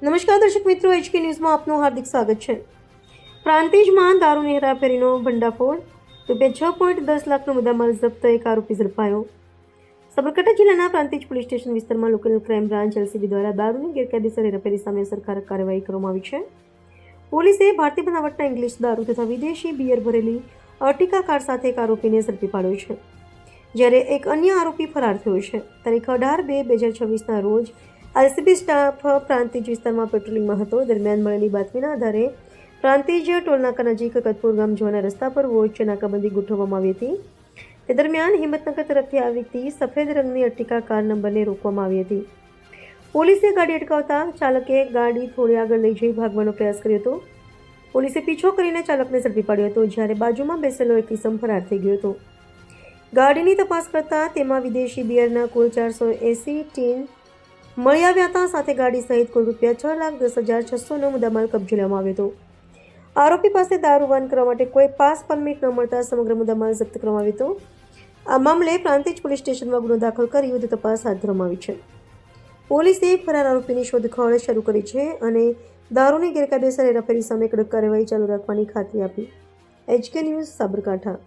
નમસ્કાર દર્શક મિત્રો, HK ન્યૂઝમાં આપનું હાર્દિક સ્વાગત છે। પ્રાંતિજમાં દારૂની હેરાફેરીનો ભંડાફોડ, ₹6.10 લાખનો મુદ્દામાલ જપ્ત, એક આરોપી ઝડપાયો। સાબરકાંઠા જિલ્લાના પ્રાંતિજ પોલીસ સ્ટેશન વિસ્તારમાં લોકલ ક્રાઇમ બ્રાન્ચ LCB દ્વારા દારૂની ગેરકાયદેસર હેરાફેરી સામે અસરકારક કાર્યવાહી કરવામાં આવી છે। પોલીસે ભારતીય બનાવટના ઇંગ્લિશ દારૂ તથા વિદેશી બિયર ભરેલી અર્ટિકા કાર સાથે એક આરોપીને ઝડપી પાડ્યો છે, જ્યારે એક અન્ય આરોપી ફરાર થયો છે। તારીખ 18/2/2026ના રોજ LCB સ્ટાફ પ્રાંતિજ વિસ્તારમાં પેટ્રોલિંગમાં હતો। દરમિયાન મળેલી બાતમીના આધારે પ્રાંતિજ ટોલનાકા નજીક કતપુર ગામ જવાના રસ્તા પર વોચ નાકાબંધી ગોઠવવામાં આવી હતી। તે દરમિયાન હિંમતનગર તરફથી આવતી સફેદ રંગની અર્ટિકા કાર નંબરને રોકવામાં આવી હતી। પોલીસે ગાડી અટકાવતા ચાલકે ગાડી થોડી આગળ લઈ જઈ ભાગવાનો પ્રયાસ કર્યો હતો। પોલીસે પીછો કરીને ચાલકને ઝડપી પાડ્યો હતો, જ્યારે બાજુમાં બેસેલો એક ઇસમ ફરાર થઈ ગયો હતો। ગાડીની તપાસ કરતા તેમાં વિદેશી બિયરના કુલ 480 ટીન મળી આવ્યા હતા। સાથે ગાડી સહિત કુલ ₹6,10,600નો મુદ્દામાલ કબજે લેવામાં આવ્યો હતો। આરોપી પાસે દારૂ વહન કરવા માટે કોઈ પાસ પરમિટ ન મળતા સમગ્ર મુદ્દામાલ જપ્ત કરવામાં આવ્યો હતો। આ મામલે પ્રાંતિજ પોલીસ સ્ટેશનમાં ગુનો દાખલ કરી વધુ તપાસ હાથ ધરવામાં આવી છે। પોલીસે ફરાર આરોપીની શોધખોળ શરૂ કરી છે અને દારૂની ગેરકાયદેસર હેરાફેરી સામે કડક કાર્યવાહી ચાલુ રાખવાની ખાતરી આપી। HK news, Sabarkantha.